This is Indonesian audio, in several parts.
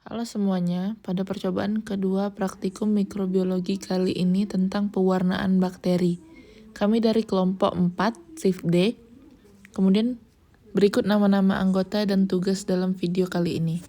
Halo semuanya, pada percobaan kedua praktikum mikrobiologi kali ini tentang pewarnaan bakteri. Kami dari kelompok 4, shift D. Kemudian berikut nama-nama anggota dan tugas dalam video kali ini.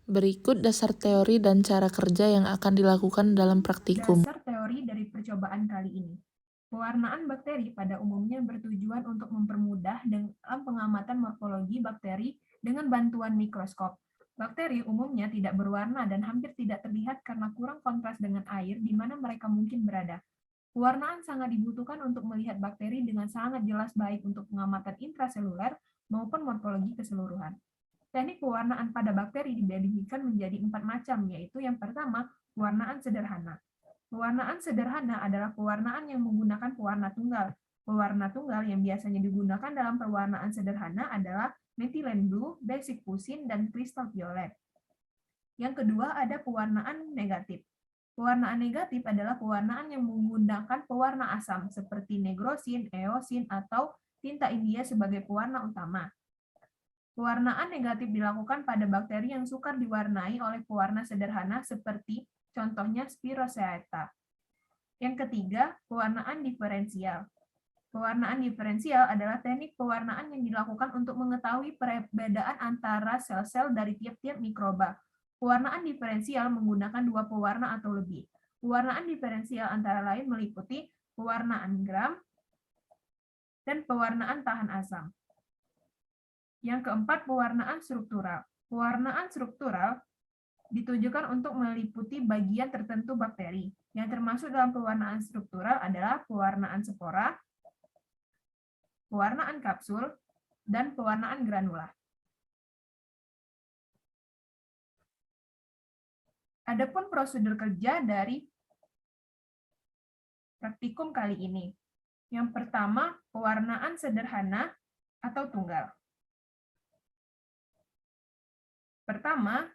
Berikut dasar teori dan cara kerja yang akan dilakukan dalam praktikum. Dasar teori dari percobaan kali ini. Pewarnaan bakteri pada umumnya bertujuan untuk mempermudah dalam pengamatan morfologi bakteri dengan bantuan mikroskop. Bakteri umumnya tidak berwarna dan hampir tidak terlihat karena kurang kontras dengan air di mana mereka mungkin berada. Pewarnaan sangat dibutuhkan untuk melihat bakteri dengan sangat jelas baik untuk pengamatan intraseluler maupun morfologi keseluruhan. Teknik pewarnaan pada bakteri dibagikan menjadi 4 macam, yaitu yang pertama, pewarnaan sederhana. Pewarnaan sederhana adalah pewarnaan yang menggunakan pewarna tunggal. Pewarna tunggal yang biasanya digunakan dalam pewarnaan sederhana adalah methylene blue, basic fuchsin, dan kristal violet. Yang kedua ada pewarnaan negatif. Pewarnaan negatif adalah pewarnaan yang menggunakan pewarna asam seperti negrosin, eosin, atau tinta India sebagai pewarna utama. Pewarnaan negatif dilakukan pada bakteri yang sukar diwarnai oleh pewarna sederhana seperti contohnya Spirochaeta. Yang ketiga, pewarnaan diferensial. Pewarnaan diferensial adalah teknik pewarnaan yang dilakukan untuk mengetahui perbedaan antara sel-sel dari tiap-tiap mikroba. Pewarnaan diferensial menggunakan 2 pewarna atau lebih. Pewarnaan diferensial antara lain meliputi pewarnaan gram dan pewarnaan tahan asam. Yang keempat, pewarnaan struktural. Pewarnaan struktural ditujukan untuk meliputi bagian tertentu bakteri. Yang termasuk dalam pewarnaan struktural adalah pewarnaan spora, pewarnaan kapsul, dan pewarnaan granula. Adapun prosedur kerja dari praktikum kali ini. Yang pertama, pewarnaan sederhana atau tunggal. Pertama,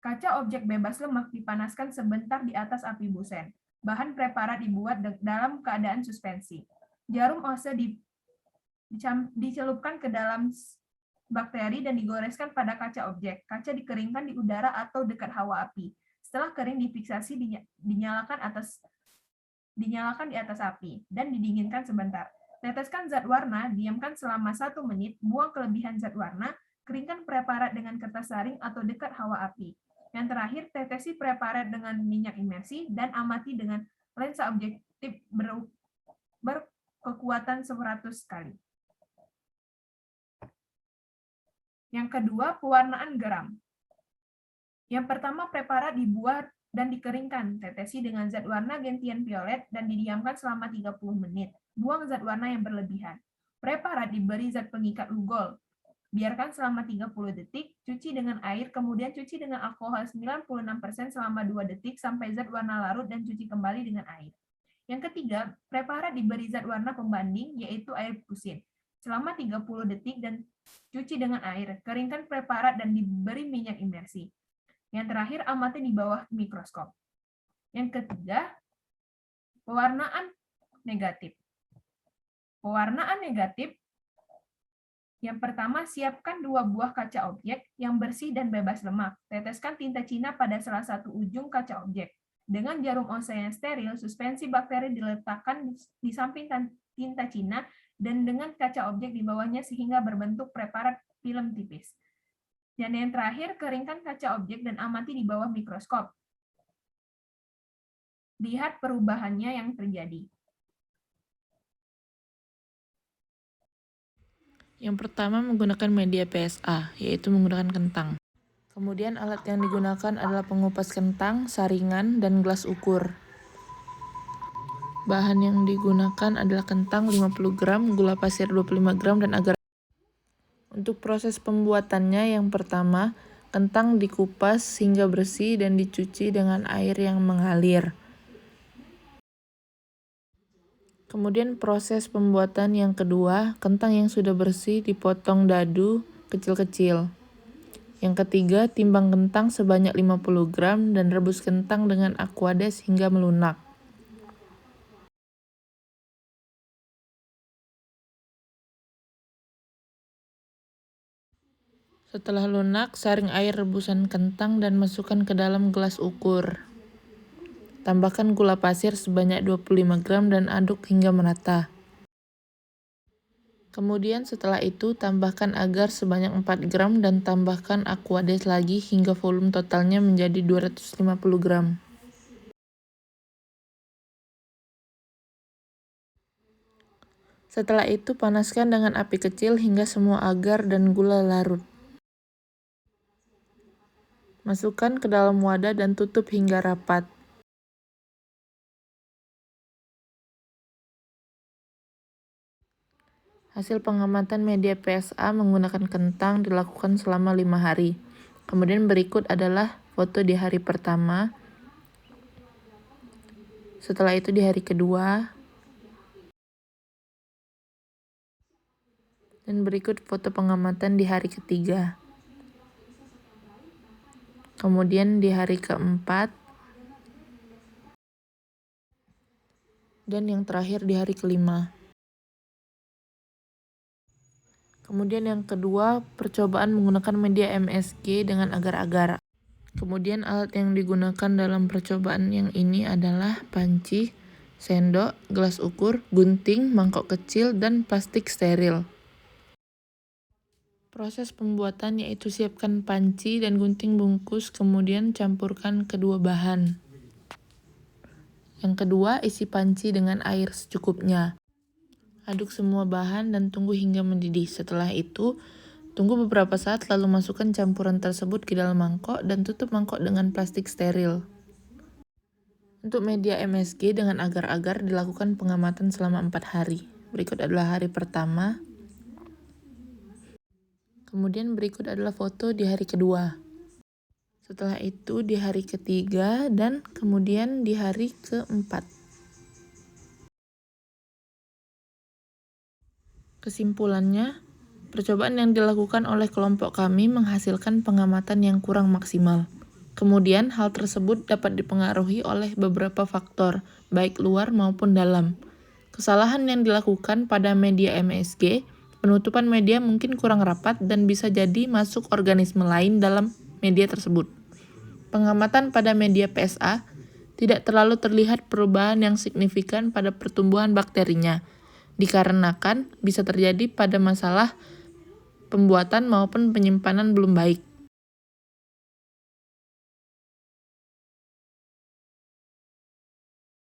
kaca objek bebas lemak dipanaskan sebentar di atas api busen. Bahan preparat dibuat dalam keadaan suspensi. Jarum ose dicelupkan ke dalam bakteri dan digoreskan pada kaca objek. Kaca dikeringkan di udara atau dekat hawa api. Setelah kering, difiksasi dinyalakan di atas api dan didinginkan sebentar. Teteskan zat warna, diamkan selama 1 menit, buang kelebihan zat warna, keringkan preparat dengan kertas saring atau dekat hawa api. Yang terakhir, tetesi preparat dengan minyak imersi dan amati dengan lensa objektif berkekuatan 100 kali. Yang kedua, pewarnaan garam. Yang pertama, preparat dibuat dan dikeringkan, tetesi dengan zat warna gentian violet dan didiamkan selama 30 menit. Buang zat warna yang berlebihan. Preparat diberi zat pengikat Lugol. Biarkan selama 30 detik, cuci dengan air, kemudian cuci dengan alkohol 96% selama 2 detik sampai zat warna larut dan cuci kembali dengan air. Yang ketiga, preparat diberi zat warna pembanding, yaitu air fuchsin. Selama 30 detik dan cuci dengan air. Keringkan preparat dan diberi minyak imersi. Yang terakhir, amati di bawah mikroskop. Yang ketiga, pewarnaan negatif. Pewarnaan negatif, yang pertama, siapkan 2 buah kaca objek yang bersih dan bebas lemak. Teteskan tinta Cina pada salah satu ujung kaca objek. Dengan jarum ose yang steril, suspensi bakteri diletakkan di samping tinta Cina dan dengan kaca objek di bawahnya sehingga berbentuk preparat film tipis. Dan yang terakhir, keringkan kaca objek dan amati di bawah mikroskop. Lihat perubahannya yang terjadi. Yang pertama menggunakan media PSA, yaitu menggunakan kentang. Kemudian alat yang digunakan adalah pengupas kentang, saringan, dan gelas ukur. Bahan yang digunakan adalah kentang 50 gram, gula pasir 25 gram, dan agar. Untuk proses pembuatannya, yang pertama, kentang dikupas hingga bersih dan dicuci dengan air yang mengalir. Kemudian proses pembuatan yang kedua, kentang yang sudah bersih dipotong dadu kecil-kecil. Yang ketiga, timbang kentang sebanyak 50 gram dan rebus kentang dengan aquades hingga melunak. Setelah lunak, saring air rebusan kentang dan masukkan ke dalam gelas ukur. Tambahkan gula pasir sebanyak 25 gram dan aduk hingga merata. Kemudian setelah itu tambahkan agar sebanyak 4 gram dan tambahkan aquades lagi hingga volume totalnya menjadi 250 gram. Setelah itu panaskan dengan api kecil hingga semua agar dan gula larut. Masukkan ke dalam wadah dan tutup hingga rapat. Hasil pengamatan media PSA menggunakan kentang dilakukan selama 5 hari. Kemudian berikut adalah foto di hari pertama. Setelah itu di hari kedua. Dan berikut foto pengamatan di hari ketiga. Kemudian di hari keempat. Dan yang terakhir di hari kelima. Kemudian yang kedua, percobaan menggunakan media MSG dengan agar-agar. Kemudian alat yang digunakan dalam percobaan yang ini adalah panci, sendok, gelas ukur, gunting, mangkok kecil, dan plastik steril. Proses pembuatan yaitu siapkan panci dan gunting bungkus, kemudian campurkan kedua bahan. Yang kedua, isi panci dengan air secukupnya. Aduk semua bahan dan tunggu hingga mendidih. Setelah itu, tunggu beberapa saat lalu masukkan campuran tersebut ke dalam mangkok dan tutup mangkok dengan plastik steril. Untuk media MSG dengan agar-agar dilakukan pengamatan selama 4 hari. Berikut adalah hari pertama. Kemudian berikut adalah foto di hari kedua. Setelah itu di hari ketiga dan kemudian di hari keempat. Kesimpulannya, percobaan yang dilakukan oleh kelompok kami menghasilkan pengamatan yang kurang maksimal. Kemudian, hal tersebut dapat dipengaruhi oleh beberapa faktor, baik luar maupun dalam. Kesalahan yang dilakukan pada media MSG, penutupan media mungkin kurang rapat dan bisa jadi masuk organisme lain dalam media tersebut. Pengamatan pada media PSA tidak terlalu terlihat perubahan yang signifikan pada pertumbuhan bakterinya, dikarenakan bisa terjadi pada masalah pembuatan maupun penyimpanan belum baik.